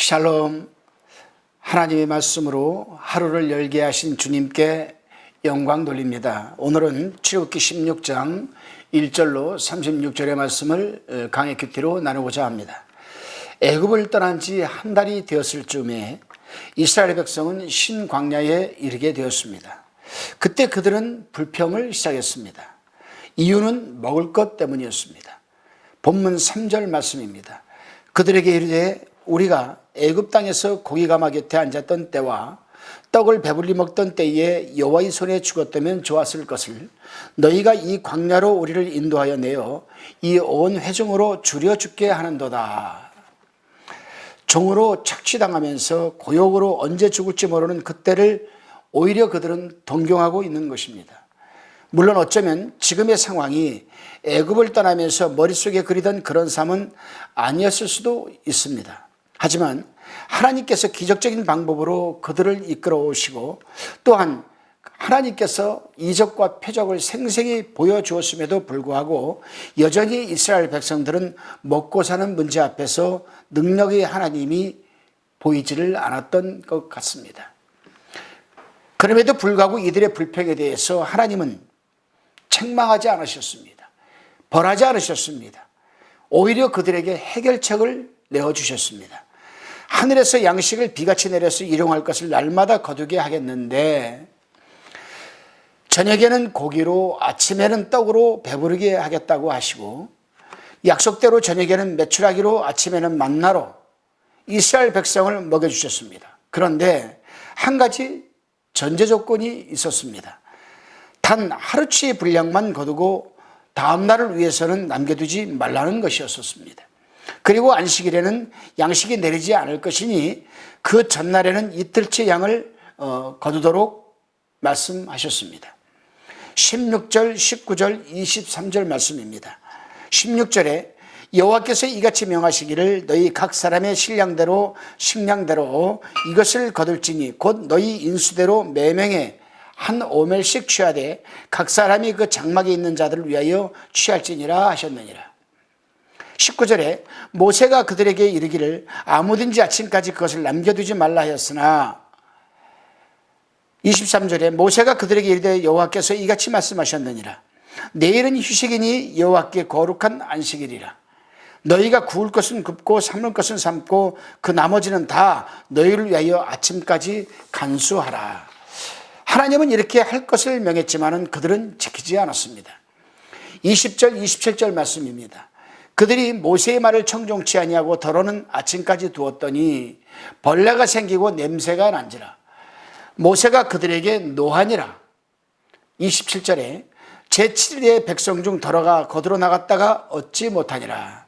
샬롬. 하나님의 말씀으로 하루를 열게 하신 주님께 영광 돌립니다. 오늘은 출애굽기 16장 1절로 36절의 말씀을 강의 큐티로 나누고자 합니다. 애굽을 떠난 지 한 달이 되었을 즈음에 이스라엘 백성은 신광야에 이르게 되었습니다. 그때 그들은 불평을 시작했습니다. 이유는 먹을 것 때문이었습니다. 본문 3절 말씀입니다. 그들에게 이르되 우리가 애굽 땅에서 고기가마 곁에 앉았던 때와 떡을 배불리 먹던 때에 여호와의 손에 죽었다면 좋았을 것을 너희가 이 광야로 우리를 인도하여 내어 이 온 회중으로 줄여 죽게 하는도다. 종으로 착취당하면서 고역으로 언제 죽을지 모르는 그때를 오히려 그들은 동경하고 있는 것입니다. 물론 어쩌면 지금의 상황이 애굽을 떠나면서 머릿속에 그리던 그런 삶은 아니었을 수도 있습니다. 하지만 하나님께서 기적적인 방법으로 그들을 이끌어 오시고 또한 하나님께서 이적과 표적을 생생히 보여주었음에도 불구하고 여전히 이스라엘 백성들은 먹고 사는 문제 앞에서 능력의 하나님이 보이지를 않았던 것 같습니다. 그럼에도 불구하고 이들의 불평에 대해서 하나님은 책망하지 않으셨습니다. 벌하지 않으셨습니다. 오히려 그들에게 해결책을 내어주셨습니다. 하늘에서 양식을 비같이 내려서 일용할 것을 날마다 거두게 하겠는데 저녁에는 고기로 아침에는 떡으로 배부르게 하겠다고 하시고 약속대로 저녁에는 메추라기로 아침에는 만나로 이스라엘 백성을 먹여주셨습니다. 그런데 한 가지 전제 조건이 있었습니다. 단 하루치의 분량만 거두고 다음 날을 위해서는 남겨두지 말라는 것이었습니다. 그리고 안식일에는 양식이 내리지 않을 것이니 그 전날에는 이틀치 양을 거두도록 말씀하셨습니다. 16절, 19절, 23절 말씀입니다. 16절에 여호와께서 이같이 명하시기를 너희 각 사람의 식량대로 이것을 거둘지니 곧 너희 인수대로 매명에 한 오멜씩 취하되 각 사람이 그 장막에 있는 자들을 위하여 취할지니라 하셨느니라. 19절에 모세가 그들에게 이르기를 아무든지 아침까지 그것을 남겨두지 말라 하였으나 23절에 모세가 그들에게 이르되 여호와께서 이같이 말씀하셨느니라. 내일은 휴식이니 여호와께 거룩한 안식일이라. 너희가 구울 것은 굽고 삶을 것은 삶고 그 나머지는 다 너희를 위하여 아침까지 간수하라. 하나님은 이렇게 할 것을 명했지만 그들은 지키지 않았습니다. 20절 27절 말씀입니다. 그들이 모세의 말을 청종치 아니하고 더러는 아침까지 두었더니 벌레가 생기고 냄새가 난지라. 모세가 그들에게 노하니라. 27절에 제7일의 백성 중 더러가 거두러 나갔다가 얻지 못하니라.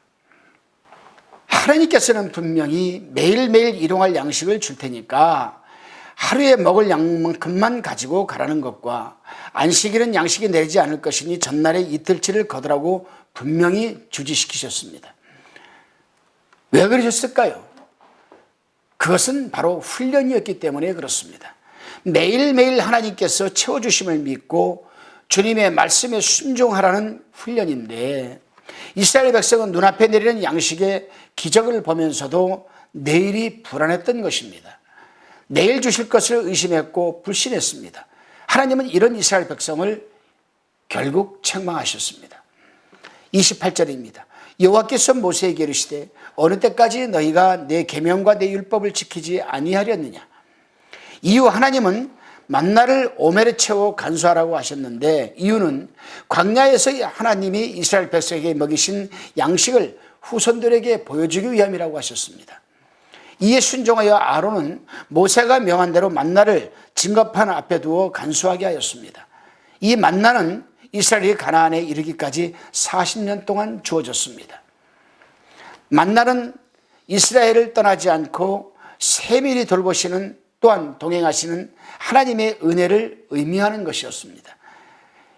하나님께서는 분명히 매일매일 일용할 양식을 줄 테니까 하루에 먹을 양만큼만 가지고 가라는 것과 안식일은 양식이 내리지 않을 것이니 전날에 이틀치를 거두라고 분명히 주지시키셨습니다. 왜 그러셨을까요? 그것은 바로 훈련이었기 때문에 그렇습니다. 매일매일 하나님께서 채워주심을 믿고 주님의 말씀에 순종하라는 훈련인데 이스라엘 백성은 눈앞에 내리는 양식의 기적을 보면서도 내일이 불안했던 것입니다. 내일 주실 것을 의심했고 불신했습니다. 하나님은 이런 이스라엘 백성을 결국 책망하셨습니다. 28절입니다. 여호와께서 모세에게 이르시되 어느 때까지 너희가 내 계명과 내 율법을 지키지 아니하렸느냐. 이후 하나님은 만나를 오멜에 채워 간수하라고 하셨는데 이유는 광야에서 하나님이 이스라엘 백성에게 먹이신 양식을 후손들에게 보여주기 위함이라고 하셨습니다. 이에 순종하여 아론은 모세가 명한 대로 만나를 증거판 앞에 두어 간수하게 하였습니다. 이 만나는 이스라엘이 가나안에 이르기까지 40년 동안 주어졌습니다. 만나는 이스라엘을 떠나지 않고 세밀히 돌보시는 또한 동행하시는 하나님의 은혜를 의미하는 것이었습니다.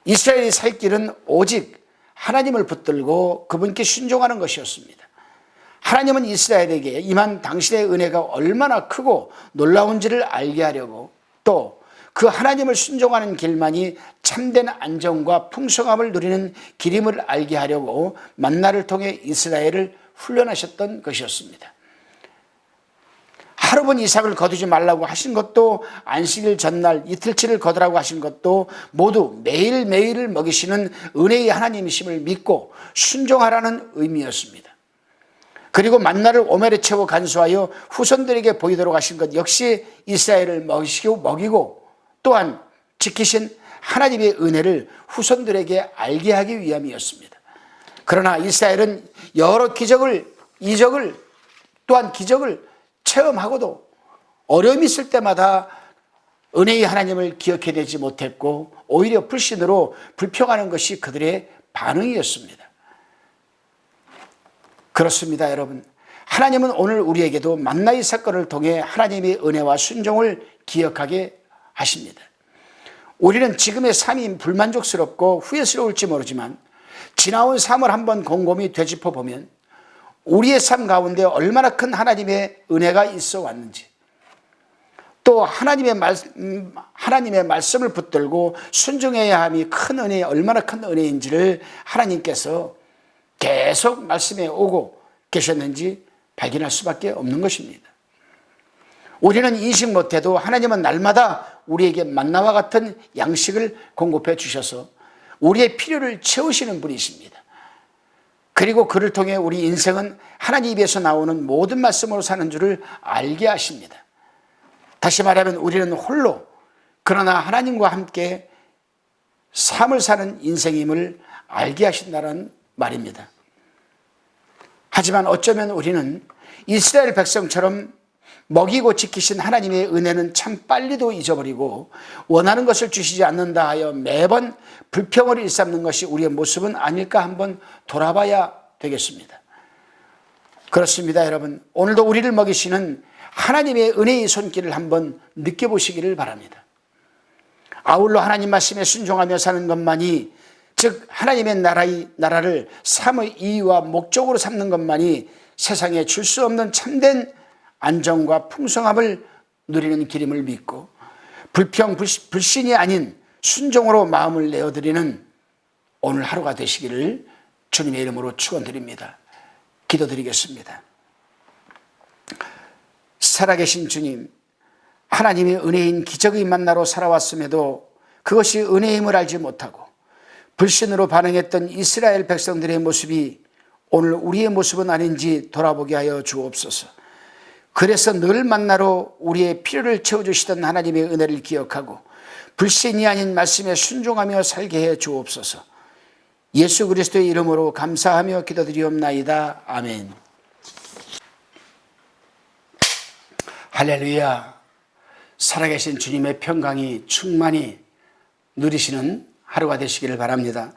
이스라엘이 살 길은 오직 하나님을 붙들고 그분께 순종하는 것이었습니다. 하나님은 이스라엘에게 임한 당신의 은혜가 얼마나 크고 놀라운지를 알게 하려고 또 그 하나님을 순종하는 길만이 참된 안정과 풍성함을 누리는 길임을 알게 하려고 만나를 통해 이스라엘을 훈련하셨던 것이었습니다. 하루분 이삭을 거두지 말라고 하신 것도, 안식일 전날 이틀치를 거두라고 하신 것도 모두 매일매일을 먹이시는 은혜의 하나님이심을 믿고 순종하라는 의미였습니다. 그리고 만나를 오멜에 채워 간수하여 후손들에게 보이도록 하신 것 역시 이스라엘을 먹이고 또한 지키신 하나님의 은혜를 후손들에게 알게 하기 위함이었습니다. 그러나 이스라엘은 여러 이적을 또한 기적을 체험하고도 어려움이 있을 때마다 은혜의 하나님을 기억해내지 못했고 오히려 불신으로 불평하는 것이 그들의 반응이었습니다. 그렇습니다, 여러분. 하나님은 오늘 우리에게도 만나의 사건을 통해 하나님의 은혜와 순종을 기억하게 하십니다. 우리는 지금의 삶이 불만족스럽고 후회스러울지 모르지만 지나온 삶을 한번 곰곰이 되짚어 보면 우리의 삶 가운데 얼마나 큰 하나님의 은혜가 있어 왔는지, 또 하나님의 말씀을 붙들고 순종해야 함이 큰 은혜, 얼마나 큰 은혜인지를 하나님께서 계속 말씀해 오고 계셨는지 발견할 수밖에 없는 것입니다. 우리는 인식 못해도 하나님은 날마다 우리에게 만나와 같은 양식을 공급해 주셔서 우리의 필요를 채우시는 분이십니다. 그리고 그를 통해 우리 인생은 하나님 입에서 나오는 모든 말씀으로 사는 줄을 알게 하십니다. 다시 말하면 우리는 홀로 그러나 하나님과 함께 삶을 사는 인생임을 알게 하신다는 말입니다. 하지만 어쩌면 우리는 이스라엘 백성처럼 먹이고 지키신 하나님의 은혜는 참 빨리도 잊어버리고 원하는 것을 주시지 않는다 하여 매번 불평을 일삼는 것이 우리의 모습은 아닐까 한번 돌아봐야 되겠습니다. 그렇습니다, 여러분. 오늘도 우리를 먹이시는 하나님의 은혜의 손길을 한번 느껴보시기를 바랍니다. 아울러 하나님 말씀에 순종하며 사는 것만이, 즉 하나님의 나라를 삶의 이유와 목적으로 삼는 것만이 세상에 줄 수 없는 참된 안정과 풍성함을 누리는 길임을 믿고 불신이 아닌 순종으로 마음을 내어드리는 오늘 하루가 되시기를 주님의 이름으로 축원드립니다. 기도드리겠습니다. 살아계신 주님, 하나님의 은혜인 기적의 만나로 살아왔음에도 그것이 은혜임을 알지 못하고 불신으로 반응했던 이스라엘 백성들의 모습이 오늘 우리의 모습은 아닌지 돌아보게 하여 주옵소서. 그래서 늘 만나로 우리의 필요를 채워주시던 하나님의 은혜를 기억하고 불신이 아닌 말씀에 순종하며 살게 해 주옵소서. 예수 그리스도의 이름으로 감사하며 기도드리옵나이다. 아멘. 할렐루야. 살아계신 주님의 평강이 충만히 누리시는 하루가 되시기를 바랍니다.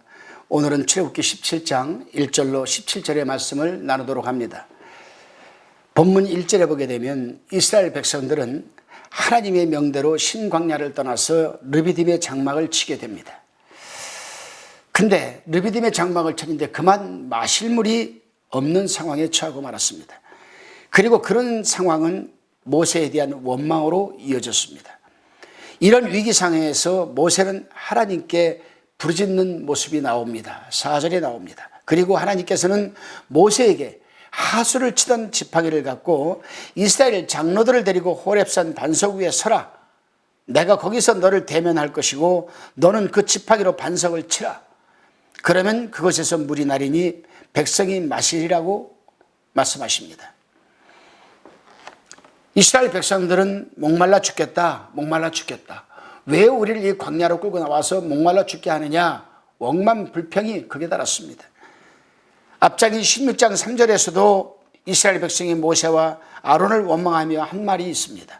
오늘은 출애굽기 17장 1절로 17절의 말씀을 나누도록 합니다. 본문 1절에 보게 되면 이스라엘 백성들은 하나님의 명대로 신광야를 떠나서 르비딤의 장막을 치게 됩니다. 근데 르비딤의 장막을 쳤는데 그만 마실 물이 없는 상황에 처하고 말았습니다. 그리고 그런 상황은 모세에 대한 원망으로 이어졌습니다. 이런 위기 상황에서 모세는 하나님께 부르짖는 모습이 나옵니다. 4절에 나옵니다. 그리고 하나님께서는 모세에게 하수를 치던 지팡이를 갖고 이스라엘 장로들을 데리고 호렙산 반석 위에 서라. 내가 거기서 너를 대면할 것이고 너는 그 지팡이로 반석을 치라. 그러면 그것에서 물이 나리니 백성이 마시리라고 말씀하십니다. 이스라엘 백성들은 목말라 죽겠다. 왜 우리를 이 광야로 끌고 나와서 목말라 죽게 하느냐. 억만 불평이 극에 달았습니다. 앞장인 16장 3절에서도 이스라엘 백성이 모세와 아론을 원망하며 한 말이 있습니다.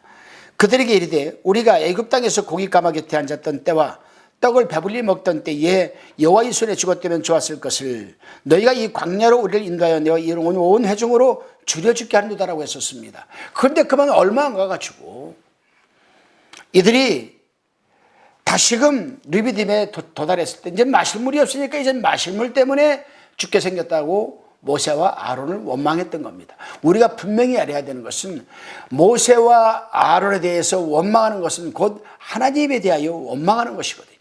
그들에게 이르되 우리가 애굽 땅에서 고기 가마 곁에 앉았던 때와 떡을 배불리 먹던 때에 여호와의 손에 죽었다면 좋았을 것을 너희가 이 광야로 우리를 인도하여 내어 이런 온 회중으로 줄여 죽게 하는도다라고 했었습니다. 그런데 그만 얼마 안 가가지고 이들이 다시금 르비딤에 도달했을 때 이제 마실 물이 없으니까 이제 마실 물 때문에 죽게 생겼다고 모세와 아론을 원망했던 겁니다. 우리가 분명히 알아야 되는 것은 모세와 아론에 대해서 원망하는 것은 곧 하나님에 대하여 원망하는 것이거든요.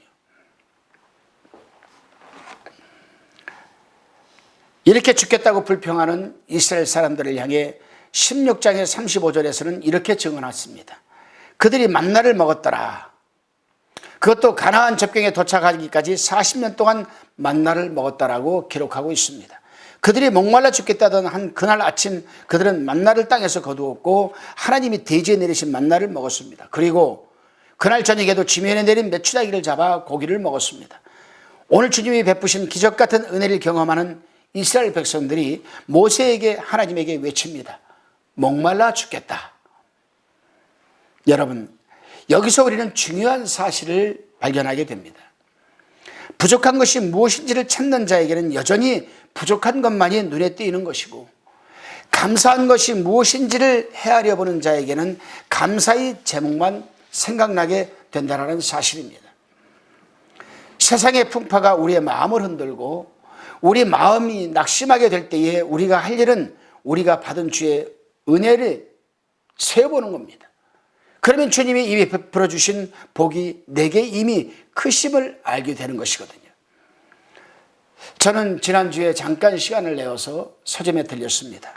이렇게 죽겠다고 불평하는 이스라엘 사람들을 향해 16장의 35절에서는 이렇게 증언했습니다. 그들이 만나를 먹었더라. 그것도 가나안 접경에 도착하기까지 40년 동안 만나를 먹었다라고 기록하고 있습니다. 그들이 목말라 죽겠다던 한 그날 아침 그들은 만나를 땅에서 거두었고 하나님이 대지에 내리신 만나를 먹었습니다. 그리고 그날 저녁에도 지면에 내린 메추라기를 잡아 고기를 먹었습니다. 오늘 주님이 베푸신 기적 같은 은혜를 경험하는 이스라엘 백성들이 모세에게 하나님에게 외칩니다. 목말라 죽겠다. 여러분, 여기서 우리는 중요한 사실을 발견하게 됩니다. 부족한 것이 무엇인지를 찾는 자에게는 여전히 부족한 것만이 눈에 띄는 것이고, 감사한 것이 무엇인지를 헤아려 보는 자에게는 감사의 제목만 생각나게 된다는 사실입니다. 세상의 풍파가 우리의 마음을 흔들고 우리 마음이 낙심하게 될 때에 우리가 할 일은 우리가 받은 주의 은혜를 세어보는 겁니다. 그러면 주님이 이미 베풀어 주신 복이 내게 이미 크심을 알게 되는 것이거든요. 저는 지난주에 잠깐 시간을 내어서 서점에 들렸습니다.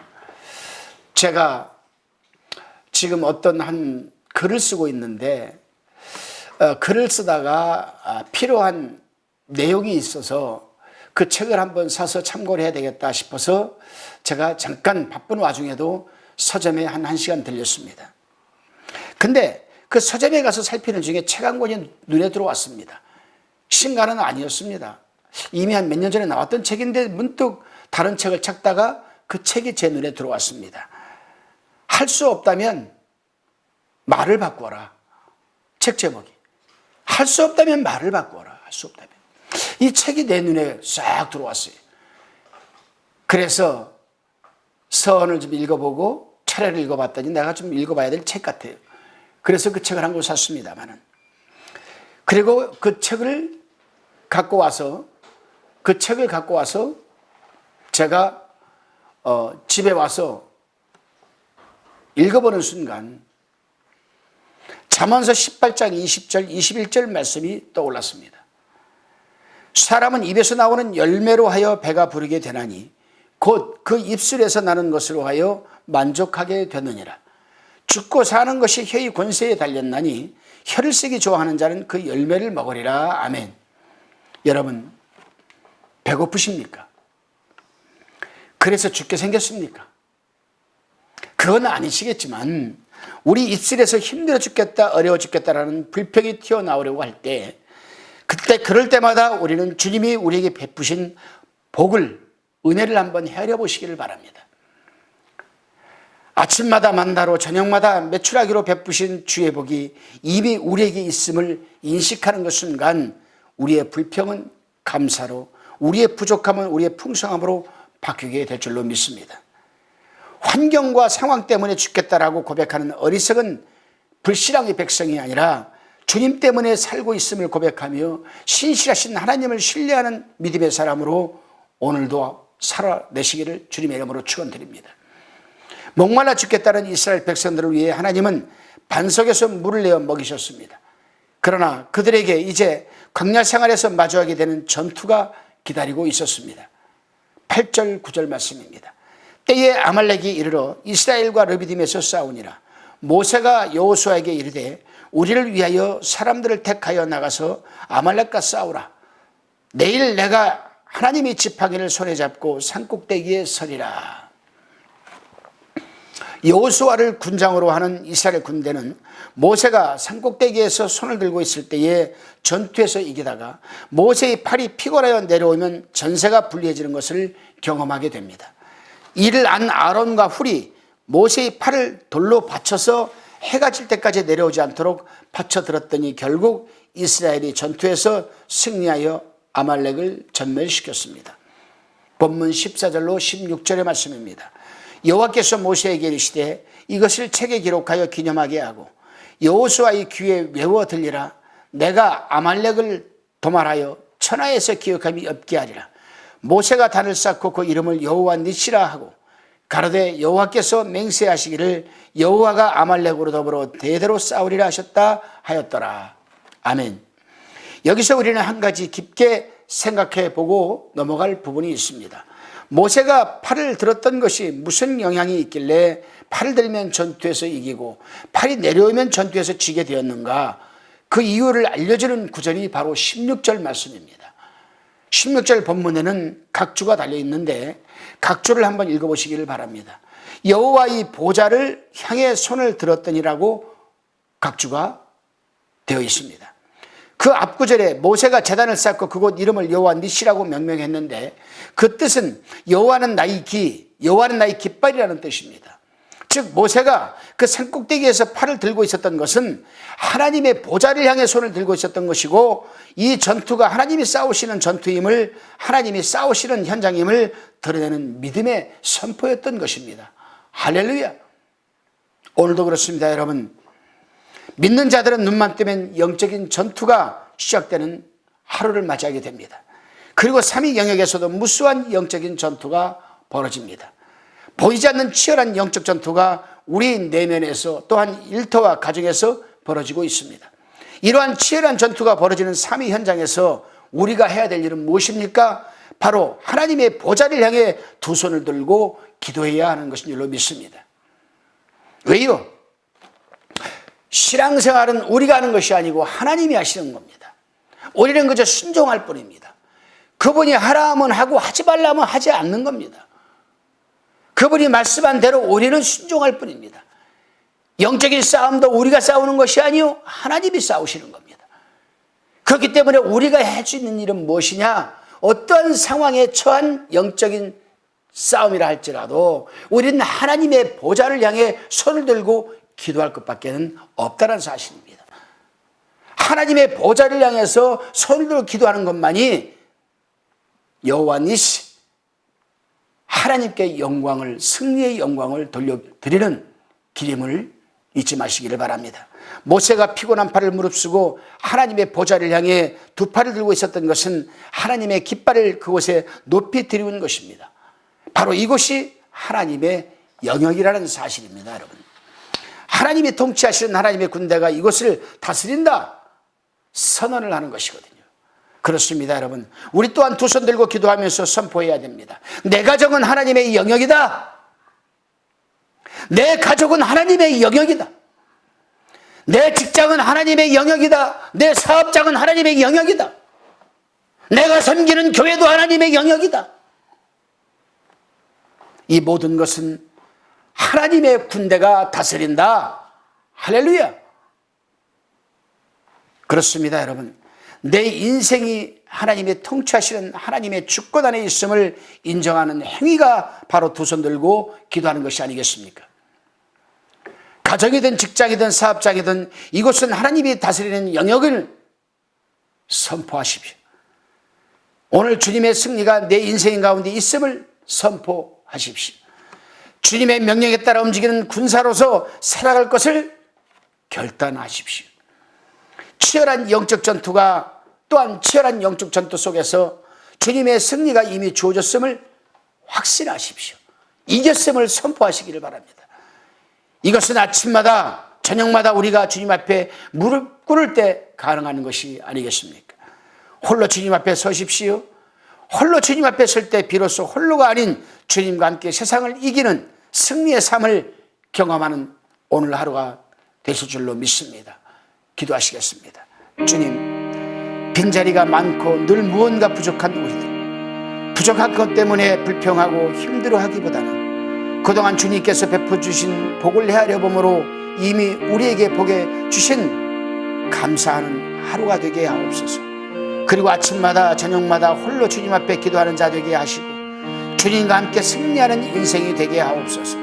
제가 지금 어떤 한 글을 쓰고 있는데 글을 쓰다가 필요한 내용이 있어서 그 책을 한번 사서 참고를 해야 되겠다 싶어서 제가 잠깐 바쁜 와중에도 서점에 한 1시간 들렸습니다. 근데 그 서점에 가서 살피는 중에 책 한 권이 눈에 들어왔습니다. 신간은 아니었습니다. 이미 한 몇 년 전에 나왔던 책인데 문득 다른 책을 찾다가 그 책이 제 눈에 들어왔습니다. 할 수 없다면 말을 바꾸어라. 책 제목이. 할 수 없다면 말을 바꾸어라. 할 수 없다면. 이 책이 내 눈에 싹 들어왔어요. 그래서 서원을 좀 읽어보고 차례를 읽어봤더니 내가 좀 읽어봐야 될 책 같아요. 그래서 그 책을 한 권 샀습니다만은. 그리고 그 책을 갖고 와서 제가 집에 와서 읽어보는 순간 잠언서 18장 20절 21절 말씀이 떠올랐습니다. 사람은 입에서 나오는 열매로 하여 배가 부르게 되나니 곧 그 입술에서 나는 것으로 하여 만족하게 되느니라. 죽고 사는 것이 혀의 권세에 달렸나니 혀를 쓰기 좋아하는 자는 그 열매를 먹으리라. 아멘. 여러분, 배고프십니까? 그래서 죽게 생겼습니까? 그건 아니시겠지만 우리 입술에서 힘들어 죽겠다, 어려워 죽겠다라는 불평이 튀어나오려고 할 때, 그럴 때마다 우리는 주님이 우리에게 베푸신 복을, 은혜를 한번 헤아려 보시기를 바랍니다. 아침마다 만나로 저녁마다 메추라기로 베푸신 주의 복이 이미 우리에게 있음을 인식하는 그 순간 우리의 불평은 감사로, 우리의 부족함은 우리의 풍성함으로 바뀌게 될 줄로 믿습니다. 환경과 상황 때문에 죽겠다라고 고백하는 어리석은 불신앙의 백성이 아니라 주님 때문에 살고 있음을 고백하며 신실하신 하나님을 신뢰하는 믿음의 사람으로 오늘도 살아내시기를 주님의 이름으로 축원드립니다. 목말라 죽겠다는 이스라엘 백성들을 위해 하나님은 반석에서 물을 내어 먹이셨습니다. 그러나 그들에게 이제 광야 생활에서 마주하게 되는 전투가 기다리고 있었습니다. 8절 9절 말씀입니다. 때에 아말렉이 이르러 이스라엘과 르비딤에서 싸우니라. 모세가 여호수아에게 이르되 우리를 위하여 사람들을 택하여 나가서 아말렉과 싸우라. 내일 내가 하나님이 지팡이를 손에 잡고 산꼭대기에 서리라. 여호수아를 군장으로 하는 이스라엘 군대는 모세가 산꼭대기에서 손을 들고 있을 때에 전투에서 이기다가 모세의 팔이 피곤하여 내려오면 전세가 불리해지는 것을 경험하게 됩니다. 이를 안 아론과 훌이 모세의 팔을 돌로 받쳐서 해가 질 때까지 내려오지 않도록 받쳐들었더니 결국 이스라엘이 전투에서 승리하여 아말렉을 전멸시켰습니다. 본문 14절로 16절의 말씀입니다. 여호와께서 모세에게 이르시되 이것을 책에 기록하여 기념하게 하고 여호수아의 귀에 외워 들리라. 내가 아말렉을 도말하여 천하에서 기억함이 없게 하리라. 모세가 단을 쌓고 그 이름을 여호와 니시라 하고 가로되 여호와께서 맹세하시기를 여호와가 아말렉으로 더불어 대대로 싸우리라 하셨다 하였더라. 아멘. 여기서 우리는 한 가지 깊게 생각해 보고 넘어갈 부분이 있습니다. 모세가 팔을 들었던 것이 무슨 영향이 있길래 팔을 들면 전투에서 이기고 팔이 내려오면 전투에서 지게 되었는가? 그 이유를 알려주는 구절이 바로 16절 말씀입니다. 16절 본문에는 각주가 달려있는데 각주를 한번 읽어보시기를 바랍니다. 여호와의 보좌를 향해 손을 들었더니라고 각주가 되어 있습니다. 그 앞구절에 모세가 제단을 쌓고 그곳 이름을 여호와 니시라고 명명했는데 그 뜻은 여호와는 나의 기, 여호와는 나의 깃발이라는 뜻입니다. 즉 모세가 그 산꼭대기에서 팔을 들고 있었던 것은 하나님의 보좌를 향해 손을 들고 있었던 것이고 이 전투가 하나님이 싸우시는 전투임을, 하나님이 싸우시는 현장임을 드러내는 믿음의 선포였던 것입니다. 할렐루야. 오늘도 그렇습니다. 여러분, 믿는 자들은 눈만 뜨면 영적인 전투가 시작되는 하루를 맞이하게 됩니다. 그리고 삼위 영역에서도 무수한 영적인 전투가 벌어집니다. 보이지 않는 치열한 영적 전투가 우리 내면에서 또한 일터와 가정에서 벌어지고 있습니다. 이러한 치열한 전투가 벌어지는 삼위 현장에서 우리가 해야 될 일은 무엇입니까? 바로 하나님의 보좌를 향해 두 손을 들고 기도해야 하는 것인 줄로 믿습니다. 왜요? 신앙생활은 우리가 하는 것이 아니고 하나님이 하시는 겁니다. 우리는 그저 순종할 뿐입니다. 그분이 하라 하면 하고 하지 말라면 하지 않는 겁니다. 그분이 말씀한 대로 우리는 순종할 뿐입니다. 영적인 싸움도 우리가 싸우는 것이 아니요 하나님이 싸우시는 겁니다. 그렇기 때문에 우리가 할 수 있는 일은 무엇이냐? 어떠한 상황에 처한 영적인 싸움이라 할지라도 우리는 하나님의 보좌를 향해 손을 들고 기도할 것밖에는 없다는 사실입니다. 하나님의 보좌를 향해서 손을 들고 기도하는 것만이 여호와 니시, 하나님께 영광을, 승리의 영광을 돌려드리는 길임을 잊지 마시기를 바랍니다. 모세가 피곤한 팔을 무릅쓰고 하나님의 보좌를 향해 두 팔을 들고 있었던 것은 하나님의 깃발을 그곳에 높이 드리는 것입니다. 바로 이것이 하나님의 영역이라는 사실입니다. 여러분, 하나님이 통치하시는 하나님의 군대가 이것을 다스린다 선언을 하는 것이거든요. 그렇습니다. 여러분, 우리 또한 두 손 들고 기도하면서 선포해야 됩니다. 내 가정은 하나님의 영역이다. 내 가족은 하나님의 영역이다. 내 직장은 하나님의 영역이다. 내 사업장은 하나님의 영역이다. 내가 섬기는 교회도 하나님의 영역이다. 이 모든 것은 하나님의 군대가 다스린다. 할렐루야. 그렇습니다. 여러분, 내 인생이 하나님의 통치하시는 하나님의 주권 안에 있음을 인정하는 행위가 바로 두 손 들고 기도하는 것이 아니겠습니까? 가정이든 직장이든 사업장이든 이곳은 하나님이 다스리는 영역을 선포하십시오. 오늘 주님의 승리가 내 인생 가운데 있음을 선포하십시오. 주님의 명령에 따라 움직이는 군사로서 살아갈 것을 결단하십시오. 치열한 영적 전투가 또한 치열한 영적 전투 속에서 주님의 승리가 이미 주어졌음을 확신하십시오. 이겼음을 선포하시기를 바랍니다. 이것은 아침마다 저녁마다 우리가 주님 앞에 무릎 꿇을 때 가능한 것이 아니겠습니까? 홀로 주님 앞에 서십시오. 홀로 주님 앞에 설 때 비로소 홀로가 아닌 주님과 함께 세상을 이기는 승리의 삶을 경험하는 오늘 하루가 되실 줄로 믿습니다. 기도하시겠습니다. 주님, 빈자리가 많고 늘 무언가 부족한 우리들, 부족한 것 때문에 불평하고 힘들어하기보다는 그동안 주님께서 베풀어주신 복을 헤아려 봄으로 이미 우리에게 복에 주신 감사하는 하루가 되게 하옵소서. 그리고 아침마다 저녁마다 홀로 주님 앞에 기도하는 자 되게 하시고 주님과 함께 승리하는 인생이 되게 하옵소서.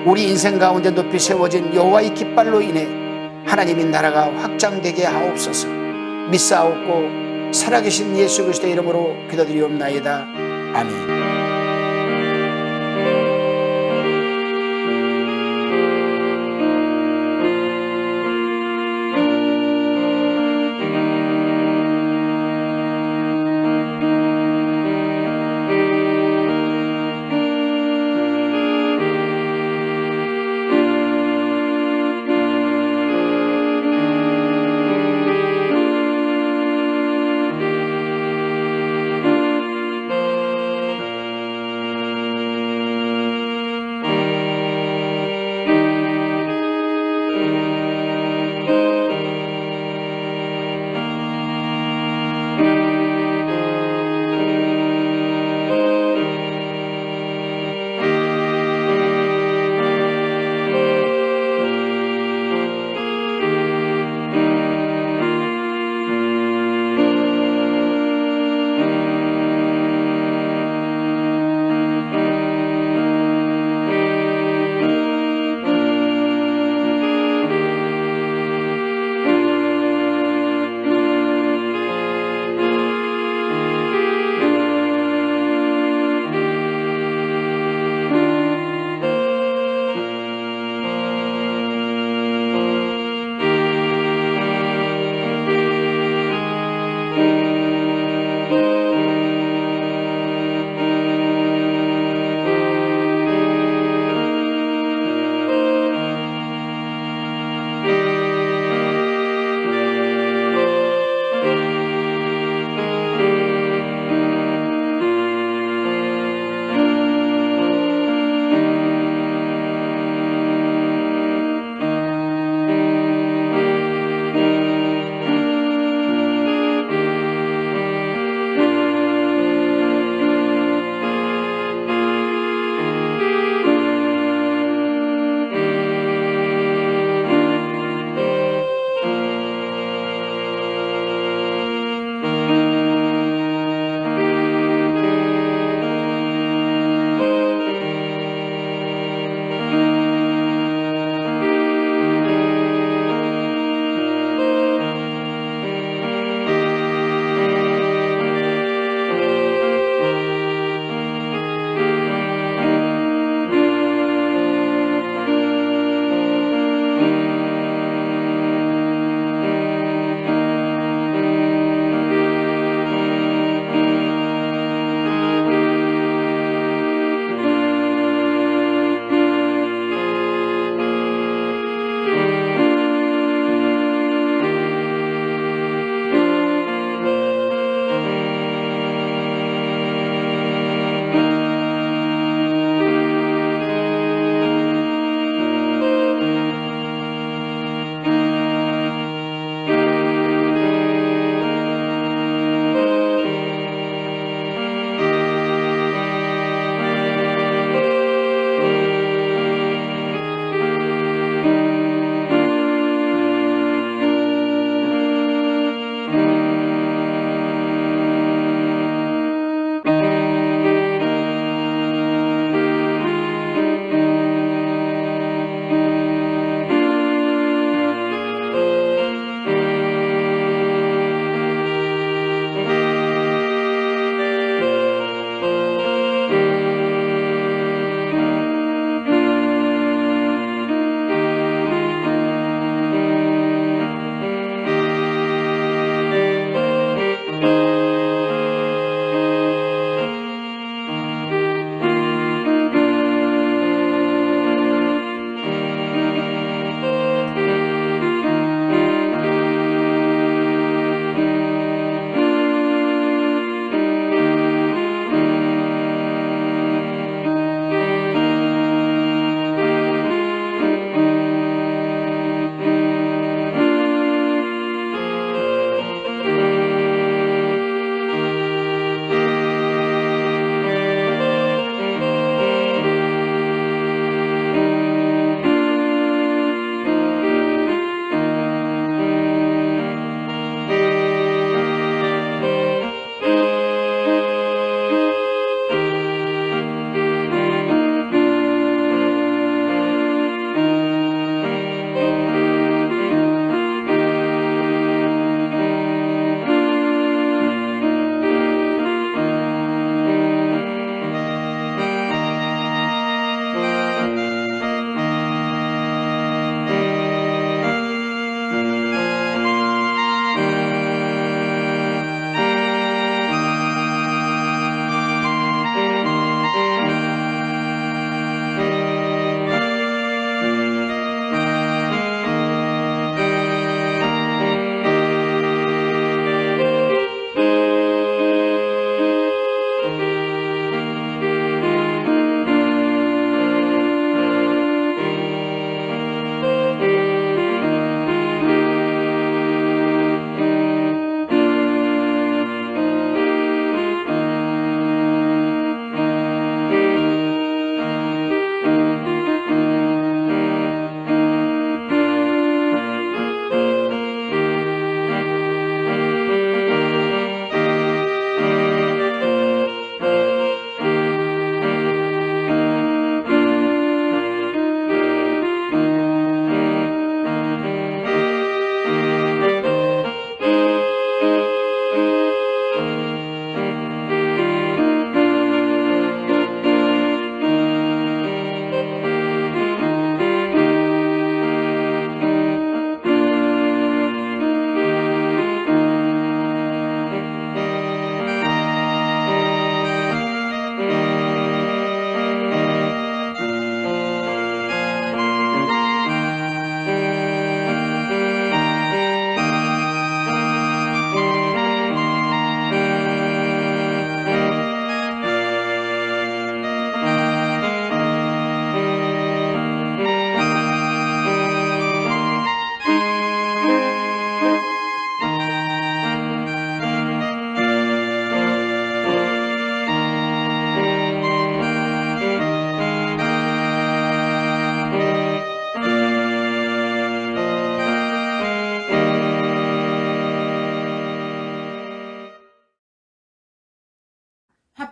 우리 인생 가운데 높이 세워진 여호와의 깃발로 인해 하나님의 나라가 확장되게 하옵소서. 믿사옵고 살아계신 예수 그리스도의 이름으로 기도드리옵나이다. 아멘.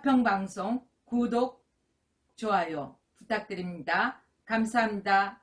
가평방송 구독, 좋아요 부탁드립니다. 감사합니다.